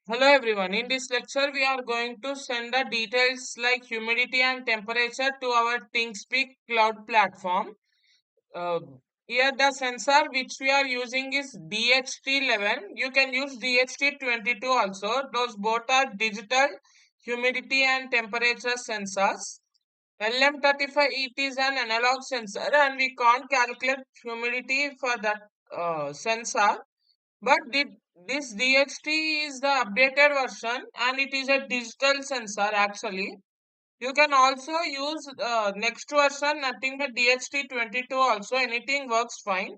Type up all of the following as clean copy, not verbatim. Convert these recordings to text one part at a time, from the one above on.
Hello everyone. In this lecture, we are going to send the details like humidity and temperature to our ThingSpeak cloud platform. Uh, Here the sensor which we are using is DHT11. You can use DHT22 also. Those both are digital humidity and temperature sensors. LM35 it is an analog sensor and we can't calculate humidity for that sensor. But this DHT is the updated version and it is a digital sensor actually. You can also use next version, nothing but DHT22 also, anything works fine.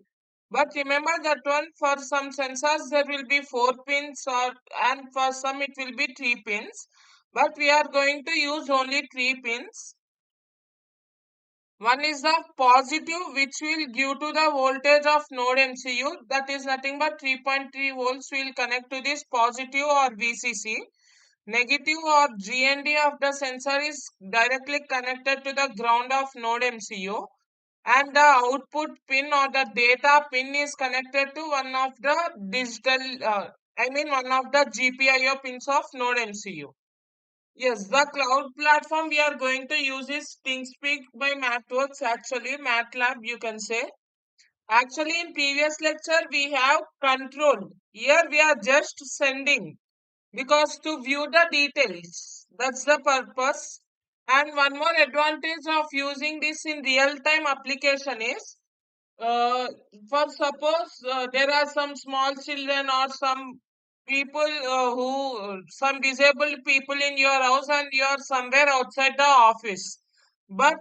But remember that one for some sensors there will be 4 pins and for some it will be 3 pins. But we are going to use only 3 pins. One is the positive, which will give to the voltage of NodeMCU. That is nothing but 3.3 volts will connect to this positive or VCC. Negative or GND of the sensor is directly connected to the ground of NodeMCU. And the output pin or the data pin is connected to one of the one of the GPIO pins of NodeMCU. Yes, the cloud platform we are going to use is ThingSpeak by MathWorks, actually, MATLAB, you can say. Actually, in previous lecture, we have control. Here, we are just sending because to view the details, that's the purpose. And one more advantage of using this in real-time application is uh, for suppose there are some small children or some people some disabled people in your house and you are somewhere outside the office, but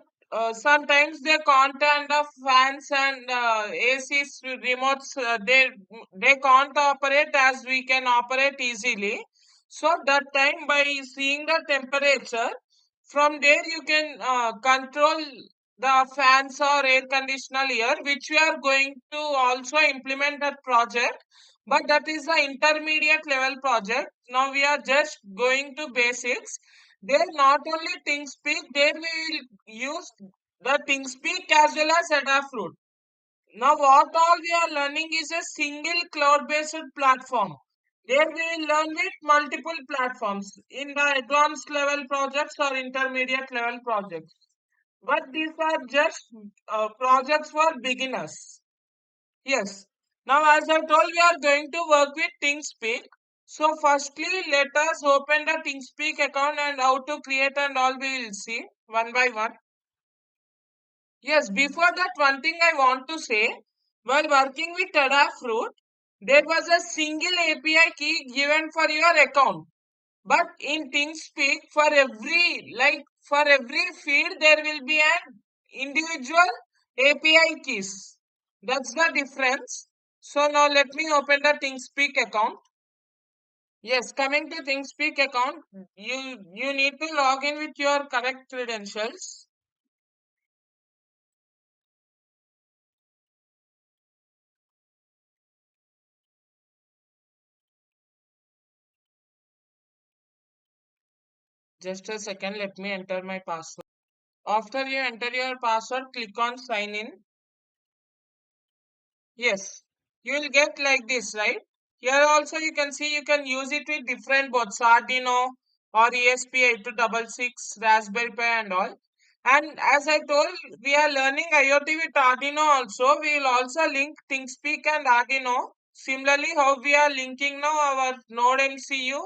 sometimes they can't turn the fans and ACs remotes, they can't operate as we can operate easily. So that time by seeing the temperature from there you can control the fans or air conditioner here, which we are going to also implement that project. But that is the intermediate level project. Now we are just going to basics. There not only ThingSpeak, there we will use the ThingSpeak as well as Adafruit. Now, what all we are learning is a single cloud-based platform. There we will learn with multiple platforms in the advanced level projects or intermediate level projects. But these are just projects for beginners. Yes. Now, as I told, we are going to work with ThingSpeak. So, firstly, let us open the ThingSpeak account and how to create and all we will see one by one. Yes, before that, one thing I want to say, while working with Adafruit, there was a single API key given for your account. But in ThingSpeak, for every field, there will be an individual API keys. That's the difference. So now let me open the ThingSpeak account. Yes, coming to ThingSpeak account, you need to log in with your correct credentials. Just a second, let me enter my password. After you enter your password, click on sign in. Yes, you will get like this, right? Here also you can see you can use it with different boards, Arduino or ESP8266, Raspberry Pi and all. And as I told, we are learning IoT with Arduino also. We will also link ThingSpeak and Arduino. Similarly, how we are linking now our NodeMCU,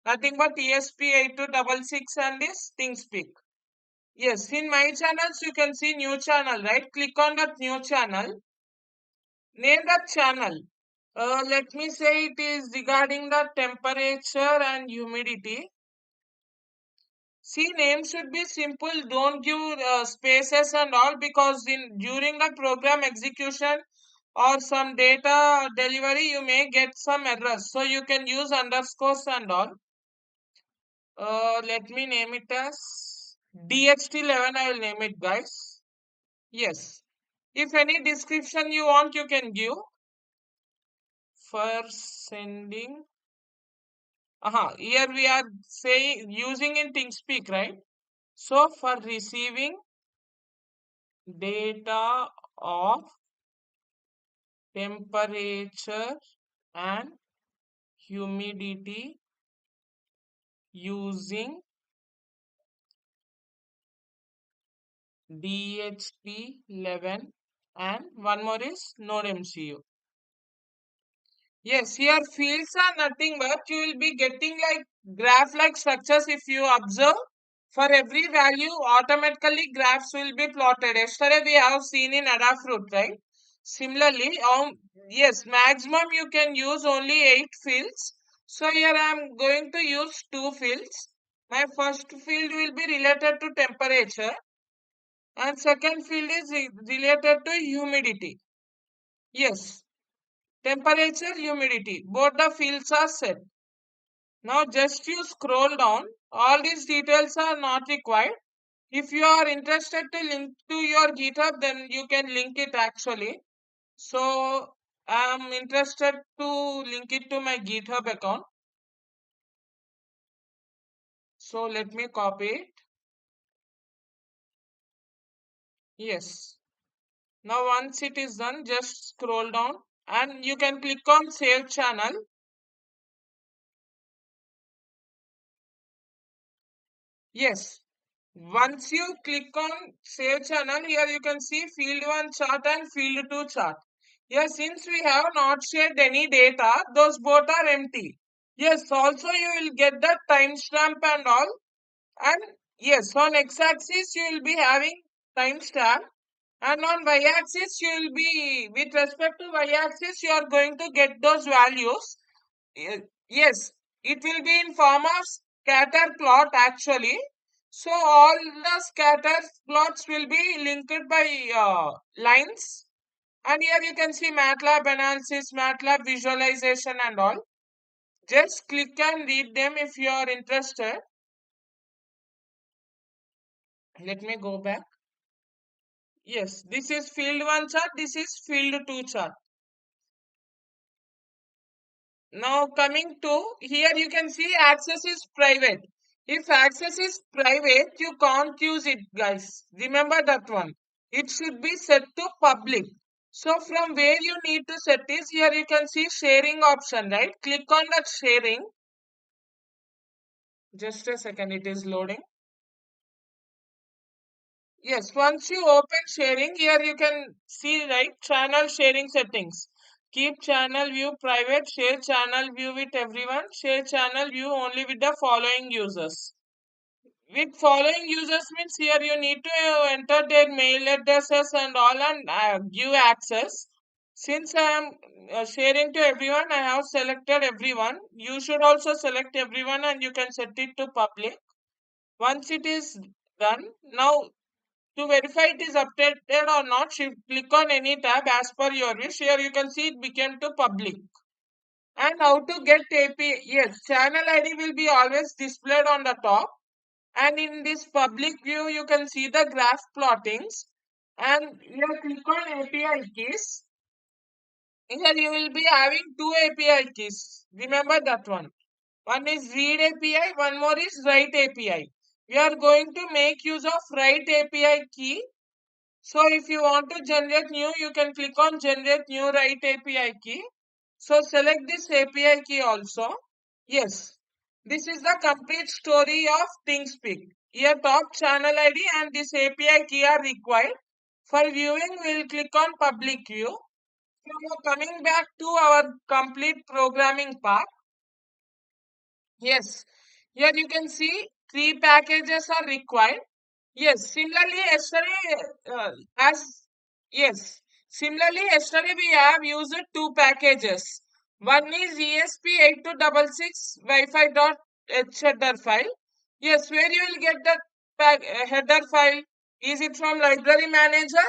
nothing but ESP8266 and this ThingSpeak. Yes, in my channels you can see new channel, right? Click on that new channel. Name that channel. Let me say it is regarding the temperature and humidity. See, name should be simple. Don't give spaces and all because in during the program execution or some data delivery you may get some errors. So you can use underscores and all. Let me name it as DHT11. I will name it, guys. Yes. If any description you want, you can give for sending. Here we are saying using in ThingSpeak, right? So for receiving data of temperature and humidity using DHT11 and one more is NodeMCU. Yes, here fields are nothing but you will be getting like graph like structures if you observe. For every value, automatically graphs will be plotted. Yesterday we have seen in Adafruit, right? Similarly, yes, maximum you can use only 8 fields. So here I am going to use 2 fields. My first field will be related to temperature and second field is related to humidity. Yes, temperature, humidity, both the fields are set. Now just you scroll down, all these details are not required. If you are interested to link to your GitHub, then you can link it actually. So I am interested to link it to my GitHub account. So let me copy it. Yes. Now once it is done, just scroll down and you can click on save channel. Yes. Once you click on save channel, here you can see field 1 chart and field 2 chart. Here since we have not shared any data, those both are empty. Yes, also you will get the timestamp and all. And yes, on x-axis you will be having timestamp. And on y-axis you will be, with respect to y-axis, you are going to get those values. Yes, it will be in form of scatter plot actually. So all the scatter plots will be linked by lines. And here you can see MATLAB analysis, MATLAB visualization and all. Just click and read them if you are interested. Let me go back. Yes, this is field 1 chart, this is field 2 chart. Now coming to here you can see access is private. If access is private, you can't use it guys. Remember that one. It should be set to public. So from where you need to set is here you can see sharing option, right? Click on that sharing. Just a second, it is loading. Yes, once you open sharing, here you can see right channel sharing settings. Keep channel view private, share channel view with everyone, share channel view only with the following users. With following users means here you need to enter their mail addresses and all and give access. Since I am sharing to everyone, I have selected everyone. You should also select everyone and you can set it to public. Once it is done, now to verify it is updated or not, click on any tab as per your wish. Here you can see it became to public. And how to get API? Yes, channel ID will be always displayed on the top. And in this public view, you can see the graph plottings. And you click on API keys. Here you will be having two API keys. Remember that one. One is read API, one more is write API. We are going to make use of write API key. So if you want to generate new, you can click on generate new write API key. So select this API key also. Yes, this is the complete story of ThingSpeak. Here top channel ID and this API key are required. For viewing, we will click on public view. Now coming back to our complete programming part. Yes, here you can see three packages are required. Yes, similarly, yesterday, as yes, similarly, yesterday we have used two packages. One is ESP8266 Wi-Fi dot H header file. Yes, where you will get that header file? Is it from Library Manager?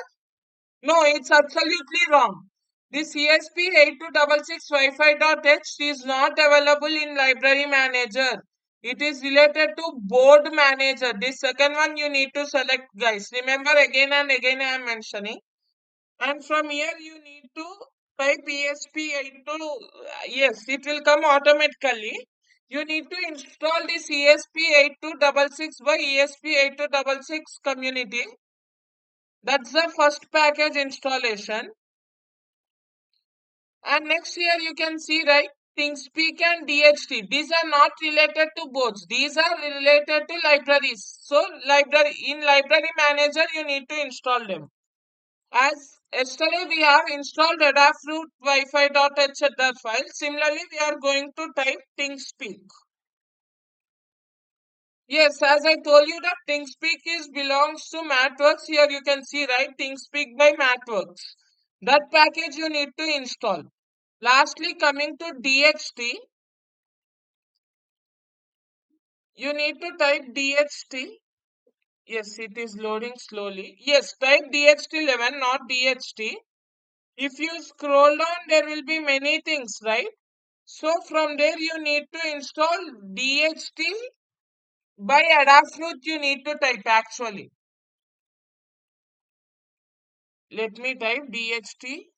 No, it's absolutely wrong. This ESP8266 Wi-Fi.h is not available in Library Manager. It is related to Board Manager. This second one you need to select, guys. Remember again and again I am mentioning. And from here you need to type ESP82. Yes, it will come automatically. You need to install this ESP8266 by ESP8266 community. That's the first package installation. And next here you can see right ThingSpeak and DHT. These are not related to boards. These are related to libraries. So library manager you need to install them. As yesterday we have installed Adafruit Wi-Fi.etc. file. Similarly, we are going to type ThingSpeak. Yes, as I told you that ThingSpeak is belongs to MathWorks. Here you can see right ThingSpeak by MathWorks. That package you need to install. Lastly, coming to DHT, you need to type DHT. Yes, it is loading slowly. Yes, type DHT11, not DHT. If you scroll down, there will be many things, right? So from there, you need to install DHT by Adafruit. You need to type actually. Let me type DHT.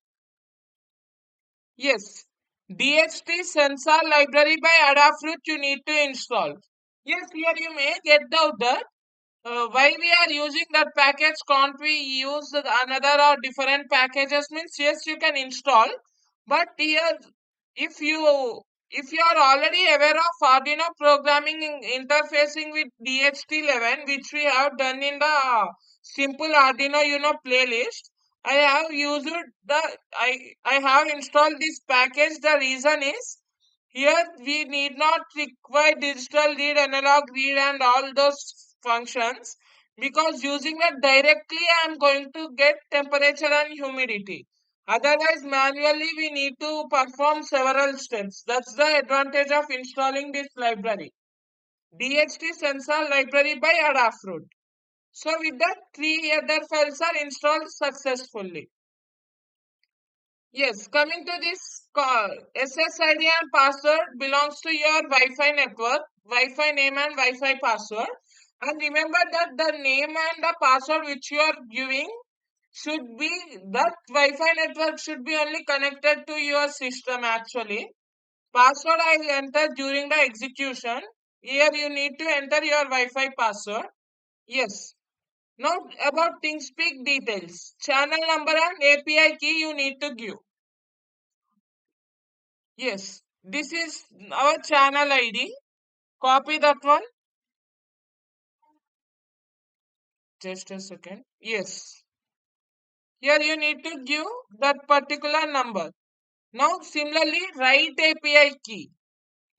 Yes, DHT sensor library by Adafruit. You need to install. Yes, here you may get out that. Why we are using that package, can't we use another or different packages? Means yes, you can install, but here if you are already aware of Arduino programming interfacing with DHT11, which we have done in the simple Arduino playlist, I have used I have installed this package. The reason is here we need not require digital read, analog read and all those functions, because using that directly I am going to get temperature and humidity. Otherwise manually we need to perform several steps. That's the advantage of installing this library. DHT sensor library by Adafruit. So with that, three other files are installed successfully. Yes, coming to this call, SSID and password belongs to your Wi-Fi network, Wi-Fi name and Wi-Fi password. And remember that the name and the password which you are giving should be, that Wi-Fi network should be only connected to your system actually. Password I will enter during the execution. Here you need to enter your Wi-Fi password. Yes. Now about ThingSpeak details. Channel number and API key you need to give. Yes, this is our channel ID. Copy that one. Just a second. Yes. Here you need to give that particular number. Now similarly, write API key.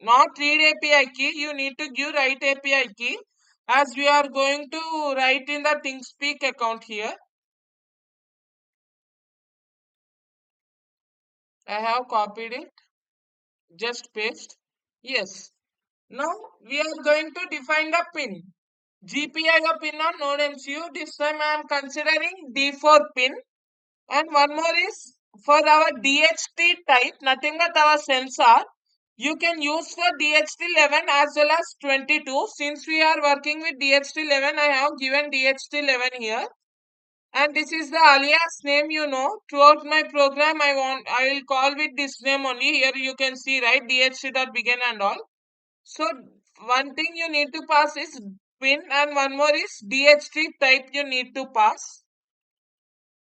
Not read API key. You need to give write API key, as we are going to write in the ThingSpeak account here. I have copied it. Just paste. Yes. Now we are going to define the pin. GPIO pin on NodeMCU. This time I am considering D4 pin. And one more is for our DHT type, nothing but our sensor. You can use for DHT11 as well as 22. Since we are working with DHT11, I have given DHT11 here. And this is the alias name, Throughout my program, I will call with this name only. Here you can see, right, DHT.begin and all. So one thing you need to pass is pin, and one more is DHT type you need to pass.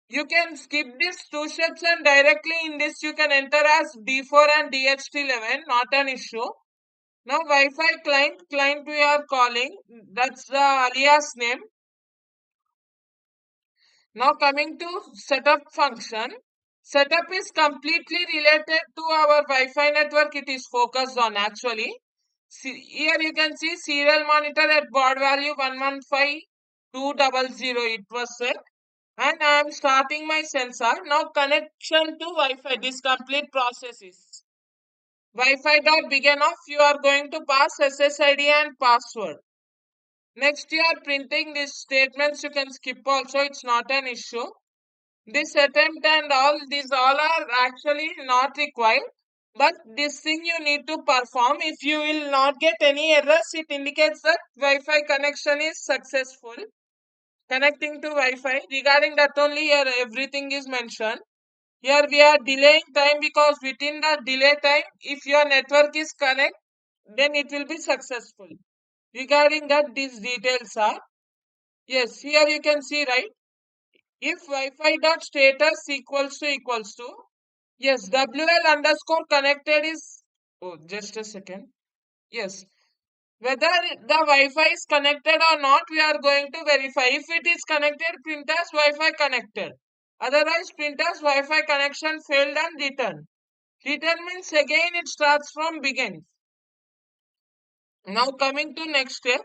You can skip these two steps and directly in this you can enter as D4 and DHT11, not an issue. Now Wi-Fi client we are calling, that's the alias name. Now coming to setup function. Setup is completely related to our Wi-Fi network it is focused on actually. Here you can see serial monitor at baud value 115200 it was set. And I am starting my sensor. Now connection to Wi-Fi. This complete process is Wi-Fi dot begin off. You are going to pass SSID and password. Next you are printing these statements. You can skip also. It's not an issue. This attempt and all these all are actually not required. But this thing you need to perform. If you will not get any errors, it indicates that Wi-Fi connection is successful. Connecting to Wi-Fi. Regarding that only here everything is mentioned. Here we are delaying time because within the delay time, if your network is connect, then it will be successful. Regarding that, these details are, yes, here you can see, right? If Wi-Fi dot status equals to, yes, WL underscore connected is Oh, just a second. Yes. Whether the Wi-Fi is connected or not, we are going to verify. If it is connected, print as Wi-Fi connected. Otherwise, print as Wi-Fi connection failed and return. Return means again it starts from begin. Now coming to next step,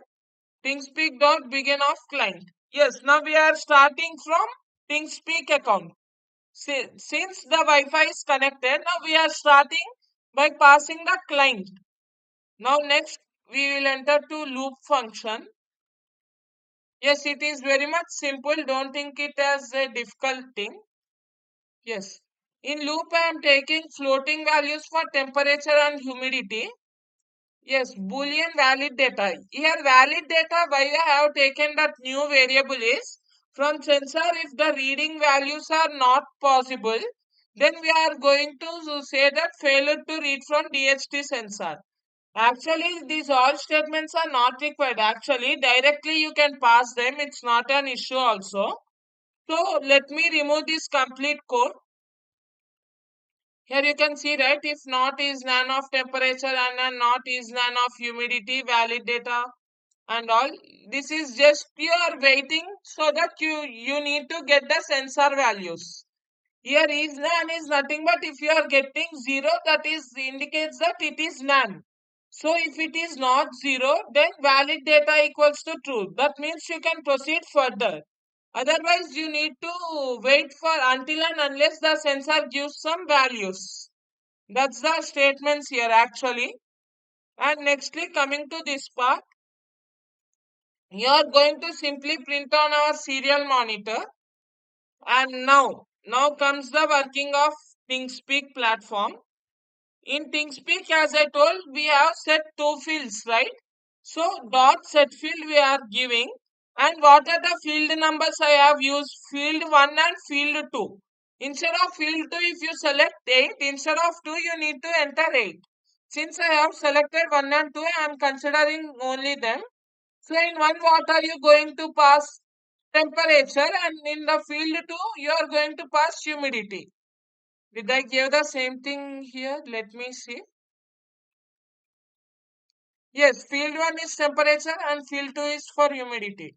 ThingSpeak dot begin of client. Yes, now we are starting from ThingSpeak account. Since the Wi-Fi is connected, now we are starting by passing the client. Now next we will enter to loop function. Yes, it is very much simple. Don't think it as a difficult thing. Yes. In loop, I am taking floating values for temperature and humidity. Yes, Boolean valid data. Here, valid data, why I have taken that new variable is from sensor, if the reading values are not possible, then we are going to say that failure to read from DHT sensor. Actually, these all statements are not required. Actually, directly you can pass them. It's not an issue also. So let me remove this complete code. Here you can see, right, if not is none of temperature and then not is none of humidity, valid data and all. This is just you are waiting so that you need to get the sensor values. Here is none is nothing but if you are getting 0, that is indicates that it is none. So if it is not 0, then valid data equals to true. That means you can proceed further. Otherwise, you need to wait for until and unless the sensor gives some values. That's the statements here actually. And nextly coming to this part, you are going to simply print on our serial monitor. And now comes the working of ThingSpeak platform. In ThingSpeak, as I told, we have set two fields, right? So dot set field we are giving. And what are the field numbers I have used? Field 1 and field 2. Instead of field 2, if you select 8, instead of 2, you need to enter 8. Since I have selected 1 and 2, I am considering only them. So in one, what are you going to pass? Temperature, and in the field 2, you are going to pass humidity. Did I give the same thing here? Let me see. Yes, field 1 is temperature and field 2 is for humidity.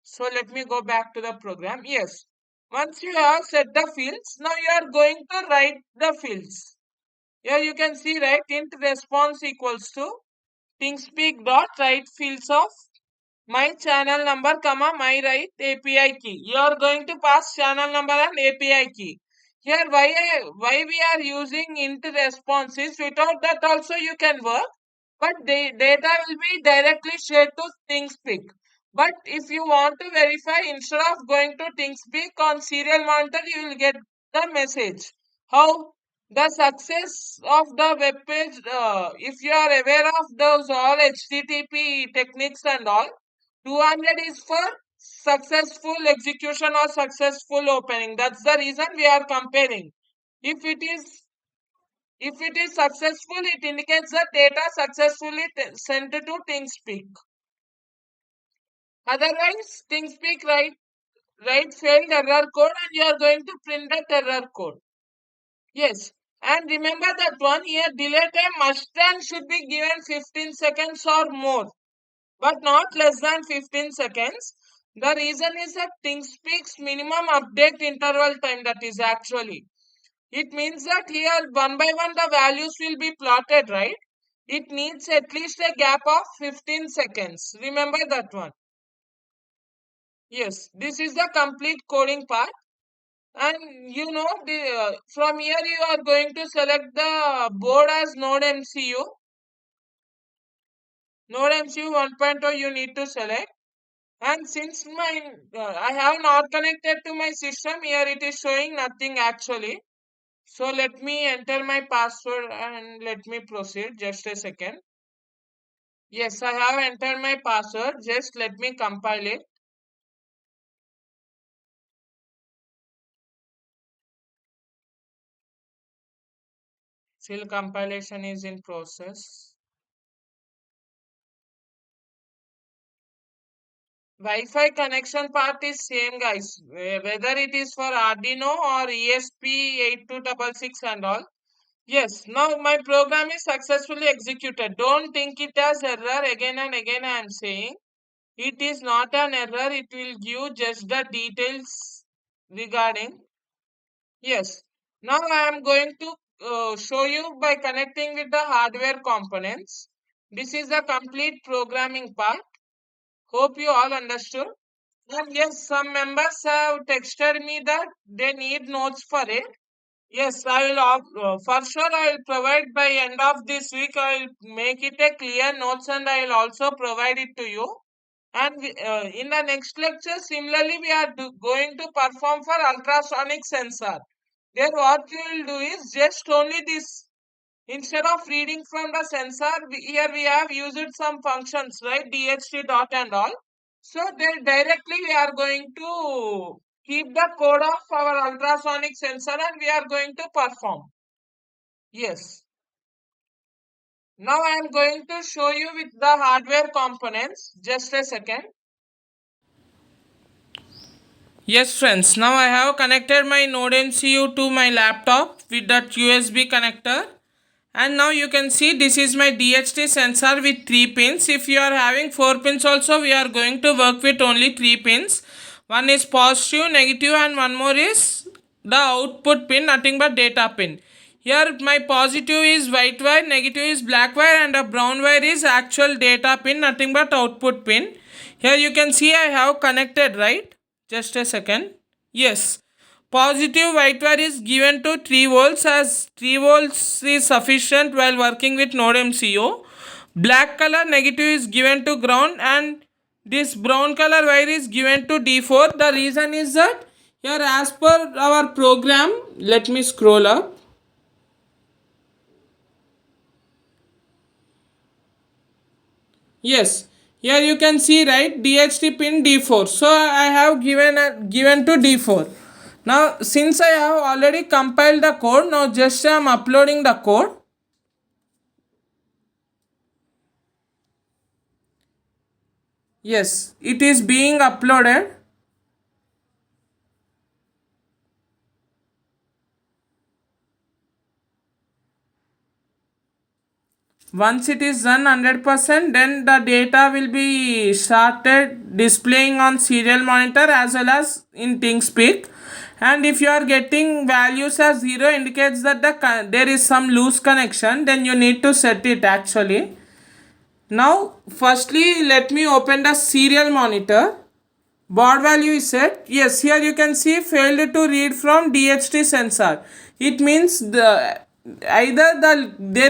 So let me go back to the program. Yes, once you have set the fields, now you are going to write the fields. Here you can see, right, int response equals to ThingSpeak dot write fields of my channel number comma my right API key. You are going to pass channel number and API key. Here why we are using int responses, without that also you can work, but the data will be directly shared to ThingSpeak. But if you want to verify, instead of going to ThingSpeak on serial monitor, you will get the message. How? The success of the web page, if you are aware of those all HTTP techniques and all, 200 is for successful execution or successful opening. That's the reason we are comparing. If it is successful, it indicates the data successfully sent to ThingSpeak. Otherwise, ThingSpeak write failed error code and you are going to print that error code. Yes. And remember that one here, delay time must and should be given 15 seconds or more, but not less than 15 seconds. The reason is that ThingSpeak's minimum update interval time, that is actually. It means that here one by one the values will be plotted, right? It needs at least a gap of 15 seconds. Remember that one. Yes, this is the complete coding part. And from here you are going to select the board as NodeMCU. NodeMCU 1.0 you need to select. And since I have not connected to my system, here it is showing nothing actually. So let me enter my password and let me proceed. Just a second. Yes, I have entered my password. Just let me compile it. Still compilation is in process. Wi-Fi connection part is same, guys. Whether it is for Arduino or ESP8266 and all. Yes, now my program is successfully executed. Don't think it as error again and again I am saying. It is not an error, it will give just the details regarding. Yes, now I am going to show you by connecting with the hardware components. This is the complete programming part. Hope you all understood. And yes, some members have texted me that they need notes for it. Yes, I will for sure I will provide by end of this week. I will make it a clear notes and I will also provide it to you. And in the next lecture, similarly, we are going to perform for ultrasonic sensor. There, what you will do is just only this. Instead of reading from the sensor, here we have used some functions, right? DHT dot and all. So there directly we are going to keep the code of our ultrasonic sensor and we are going to perform. Yes. Now I am going to show you with the hardware components. Just a second. Yes friends, now I have connected my NodeMCU to my laptop with that USB connector. And now you can see this is my DHT sensor with 3 pins. If you are having 4 pins also, we are going to work with only 3 pins. One is positive, negative and one more is the output pin, nothing but data pin. Here my positive is white wire, negative is black wire and the brown wire is actual data pin, nothing but output pin. Here you can see I have connected, right? Just a second. Yes. Positive white wire is given to 3 volts as 3 volts is sufficient while working with NodeMCU. Black color negative is given to ground and this brown color wire is given to D4. The reason is that here as per our program, let me scroll up. Yes, here you can see right DHT pin D4. So I have given to D4. Now since I have already compiled the code, now just I am uploading the code. Yes, it is being uploaded. Once it is done 100%, then the data will be started displaying on serial monitor as well as in ThingSpeak. And if you are getting values as 0 indicates that there is some loose connection, then you need to set it actually. Now firstly let me open the serial monitor. Baud value is set. Yes, here you can see failed to read from DHT sensor. It means there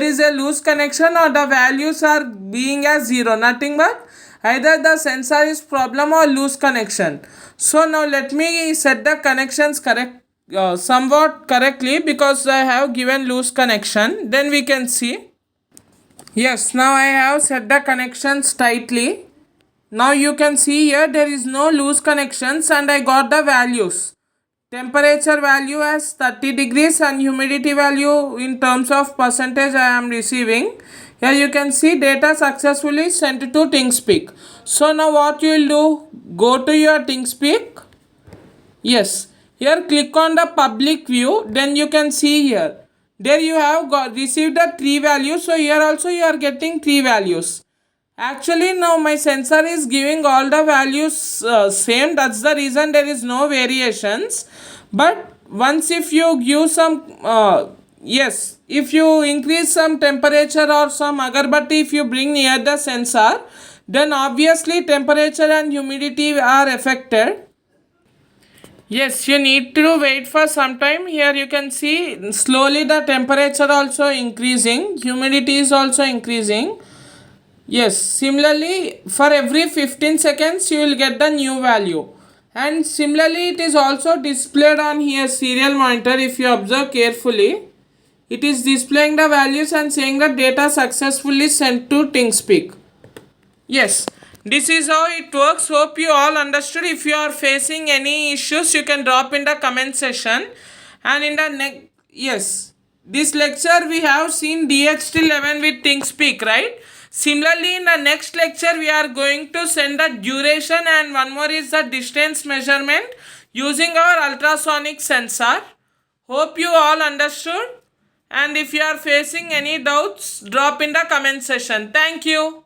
is a loose connection or the values are being as 0. Nothing but either the sensor is problem or loose connection. So now let me set the connections somewhat correctly because I have given loose connection. Then we can see. Yes, now I have set the connections tightly. Now you can see here there is no loose connections and I got the values. Temperature value as 30 degrees and humidity value in terms of percentage I am receiving. Here you can see data successfully sent to ThingSpeak. So now what you will do, go to your ThingSpeak. Yes, here click on the public view, then you can see here. There you have received the 3 values. So here also you are getting 3 values. Actually now my sensor is giving all the values same. That's the reason there is no variations. But once if you give some yes, if you increase some temperature or some agarbatti if you bring near the sensor, then obviously temperature and humidity are affected. Yes, you need to wait for some time. Here you can see slowly the temperature also increasing, humidity is also increasing. Yes, similarly for every 15 seconds you will get the new value. And similarly it is also displayed on here serial monitor. If you observe carefully, it is displaying the values and saying that data successfully sent to ThingSpeak. Yes, this is how it works. Hope you all understood. If you are facing any issues, you can drop in the comment section. And in the next, yes, this lecture we have seen DHT11 with ThingSpeak, right? Similarly, in the next lecture, we are going to send the duration and one more is the distance measurement using our ultrasonic sensor. Hope you all understood. And if you are facing any doubts, drop in the comment section. Thank you.